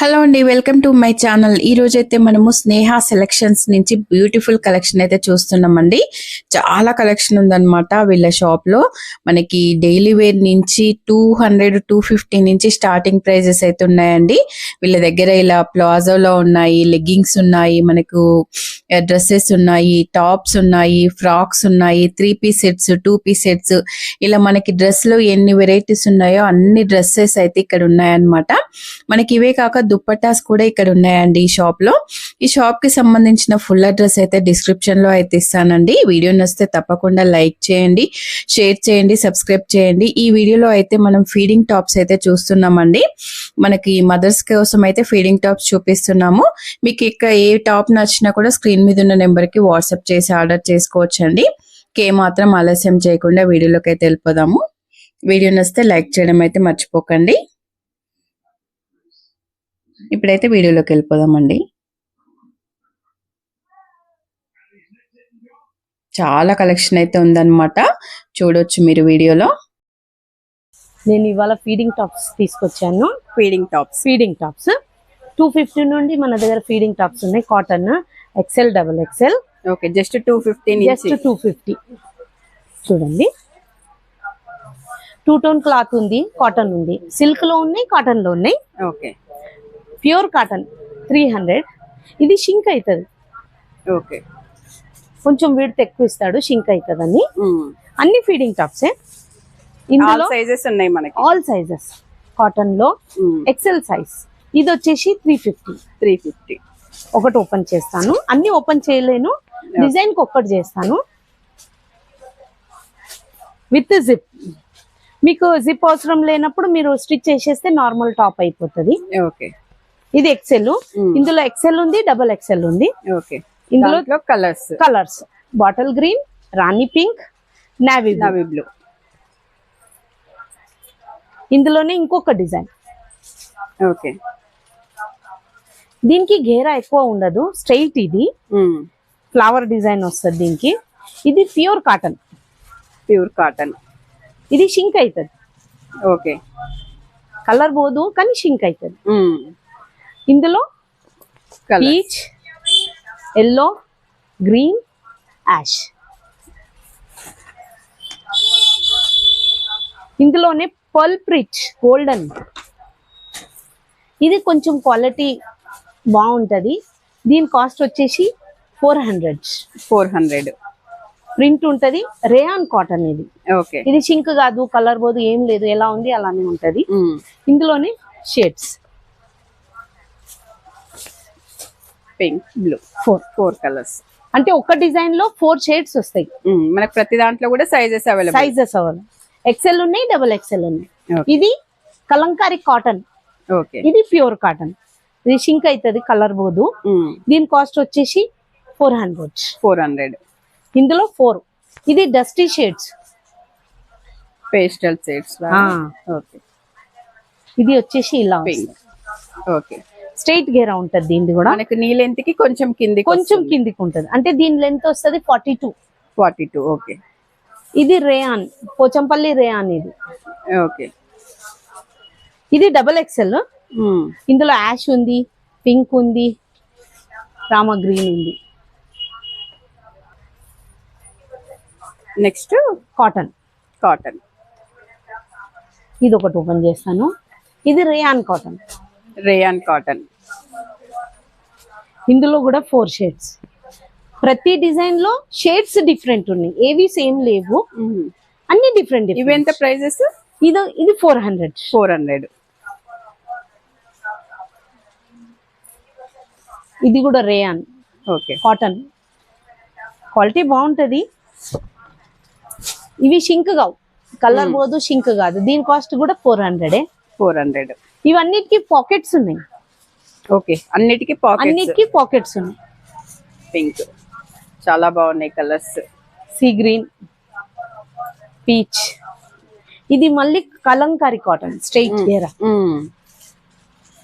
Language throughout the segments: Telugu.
హలో అండి, వెల్కమ్ టు మై ఛానల్. ఈ రోజైతే మనము స్నేహ సెలెక్షన్స్ నుంచి బ్యూటిఫుల్ కలెక్షన్ అయితే చూస్తున్నామండి. చాలా కలెక్షన్ ఉందన్నమాట వీళ్ళ షాప్ లో. మనకి డైలీ వేర్ నుంచి 200-250 నుంచి స్టార్టింగ్ ప్రైజెస్ అయితే ఉన్నాయండి. వీళ్ళ దగ్గర ఇలా ప్లాజోలో ఉన్నాయి, లెగ్గింగ్స్ ఉన్నాయి, మనకు డ్రెస్సెస్ ఉన్నాయి, టాప్స్ ఉన్నాయి, ఫ్రాక్స్ ఉన్నాయి, 3 పీస్ సెట్స్, 2 పీస్ సెట్స్, ఇలా మనకి డ్రెస్ లో ఎన్ని వెరైటీస్ ఉన్నాయో అన్ని డ్రెస్సెస్ అయితే ఇక్కడ ఉన్నాయన్నమాట. మనకి ఇవే కాక దుప్పటాస్ కూడా ఇక్కడ ఉన్నాయండి ఈ షాప్ లో. ఈ షాప్ కి సంబంధించిన ఫుల్ అడ్రస్ అయితే డిస్క్రిప్షన్ లో అయితే ఇస్తానండి. వీడియో నచ్చితే తప్పకుండా లైక్ చేయండి, షేర్ చేయండి, సబ్స్క్రైబ్ చేయండి. ఈ వీడియోలో అయితే మనం ఫీడింగ్ టాప్స్ అయితే చూస్తున్నామండి. మనకి మదర్స్ కోసం అయితే ఫీడింగ్ టాప్స్ చూపిస్తున్నాము. మీకు ఇక్కడ ఏ టాప్ నచ్చినా కూడా స్క్రీన్ మీద ఉన్న నెంబర్ కి వాట్సాప్ చేసి ఆర్డర్ చేసుకోవచ్చండి. మాత్రం ఆలస్యం చేయకుండా వీడియోలోకి అయితే వెళ్ళిపోదాము. వీడియో నచ్చితే లైక్ చేయడం అయితే మర్చిపోకండి. ఇప్పుడైతే వీడియోలోకి వెళ్ళిపోదామండి. చాలా కలెక్షన్ అయితే ఉందన్నమాట, చూడొచ్చు మీరు వీడియోలో. నేను ఇవాళ ఫీడింగ్ టాప్స్ తీసుకొచ్చాను. ఫీడింగ్ టాప్స్ 250 నుండి మన దగ్గర ఫీడింగ్ టాప్స్ ఉన్నాయి. Cotton XL, XXL. Okay, just 250. చూడండి, 2 టోన్ క్లాత్ ఉంది, కాటన్ ఉంది, సిల్క్ లో ఉన్నాయి, కాటన్ లో ఉన్నాయి. Okay, pure cotton 300. ఇది షింక్ అవుతుంది. ఓకే, కొంచెం విడ్త్ ఎక్కువ ఇస్తాడు, షింక్ అవుతుంది. అన్ని ఫీడింగ్ టాప్సే. ఇందులో సైజెస్ ఉన్నాయి మనకి, ఆల్ సైజెస్. కాటన్ లో XL సైజ్. ఇది వచ్చేసి 350. ఒకటి ఓపెన్ చేస్తాను, అన్ని ఓపెన్ చేయలేను, డిజైన్ కి ఒక్కటి చేస్తాను. With zip. మీకు జిప్ అవసరం లేనప్పుడు మీరు స్టిచ్ చేసేస్తే నార్మల్ టాప్ అయిపోతుంది. ఓకే, ఇది XL. ఇందులో XL ఉంది, XXL ఉంది. ఓకే, ఇందులో కలర్స్ బాటిల్ గ్రీన్, రాణి పింక్, నావీ బ్లూ. ఇందులోనే ఇంకొక డిజైన్. ఓకే, దీనికి ఘేరా ఎక్కువ ఉండదు, స్ట్రైట్. ఇది ఫ్లవర్ డిజైన్ వస్తుంది దీనికి. ఇది ప్యూర్ కాటన్. ఇది షింక్ అవుతుంది. ఓకే, కలర్ పోదు కానీ షింక్ అవుతుంది. ఇందులో పీచ్, ఎల్లో, గ్రీన్, యాష్. ఇందులోనే పల్ప్ రిచ్ గోల్డెన్. ఇది కొంచెం క్వాలిటీ బాగుంటది. దీని కాస్ట్ వచ్చేసి 400. ప్రింట్ ఉంటది, రేయాన్ కాటన్ ఇది. ఓకే, ఇది షింక్ కాదు, కలర్ పోదు, ఏం లేదు, ఎలా ఉంది అలానే ఉంటది. ఇందులోనే షేడ్స్ పింక్, బ్లూ, 4 కలర్స్. అంటే ఒక డిజైన్ లో 4 షేడ్స్ వస్తాయి మనకి. ప్రతి దాంట్లో కూడా సైజెస్ అవైలబుల్. XL ఉన్నాయి, XXL ఉన్నాయి. ఇది కలంకారీ కాటన్. ఓకే, ఇది ప్యూర్ కాటన్. ఇది షింక్ అవుతుంది, కలర్ పోదు. దీని కాస్ట్ వచ్చేసి 400. ఇందులో 4. ఇది dusty shades, pastel shades. Okay, ఇది వచ్చేసి ఇలా ఓకే, స్ట్రైట్ గేరా ఉంటది. దీనిది కూడా మనకి నీ లెంత్ కి కొంచెం కిందికి ఉంటది. అంటే దీని లెంత్ వస్తుంది 42. ఓకే, ఇది రేయాన్, పోచంపల్లి రేయాన్ ఇది. ఓకే, ఇది XXL. ఇందులో యాష్ ఉంది, పింక్ ఉంది, రామా గ్రీన్ ఉంది. Next cotton. ఇది ఒకటి ఓపెన్ చేస్తాను. ఇది రేయాన్ కాటన్. ఇందులో కూడా 4 షేడ్స్. ప్రతి డిజైన్ లో షేడ్స్ డిఫరెంట్ ఉన్నాయి, ఏవి సేమ్ లేవు, అన్ని డిఫరెంట్. ఇవి ఎంత ప్రైజెస్? ఇది 400. ఇది కూడా రేయాన్. ఓకే, కాటన్ క్వాలిటీ బాగుంటది. ఇవి షింక్ కావు, కలర్ పోదు, షింక్ కాదు. దీని కాస్ట్ కూడా 400. ఇవన్నిటికి పాకెట్స్ ఉన్నాయి. ఓకే, అన్నిటికీ పాకెట్స్ ఉన్నాయి. పింక్ చాలా బాగున్నాయి కలర్స్. Sea green, peach. ఇది మళ్ళీ కలంకారీ కాటన్, స్ట్రైట్ గేరా.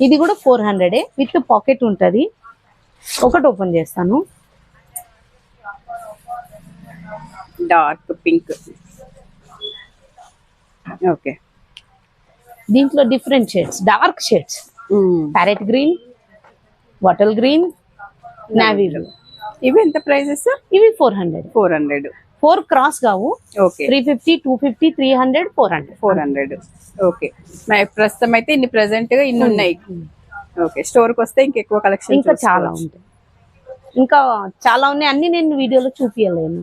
ఇది కూడా 400 విత్ పాకెట్ ఉంటది. ఒకటి ఓపెన్ చేస్తాను. Dark pink. ఓకే, దీంట్లో different shades, dark shades. Parrot green, bottle green, navy blue. ఇవి ఎంత ప్రైజెస్? ఇవి 400. 400. 4 క్రాస్ కావు. ఓకే. 350, 250, 300, 400. 400. ఓకే. ప్రస్తుతం అయితే ఇన్ని ప్రెసెంట్ గా ఇన్ని ఉన్నాయి. ఓకే. స్టోర్ కి వస్తే ఇంకెక్కువ కలెక్షన్ ఇంకా చాలా ఉంటాయి, ఇంకా చాలా ఉన్నాయి. అన్ని నేను వీడియోలో చూపించలేను.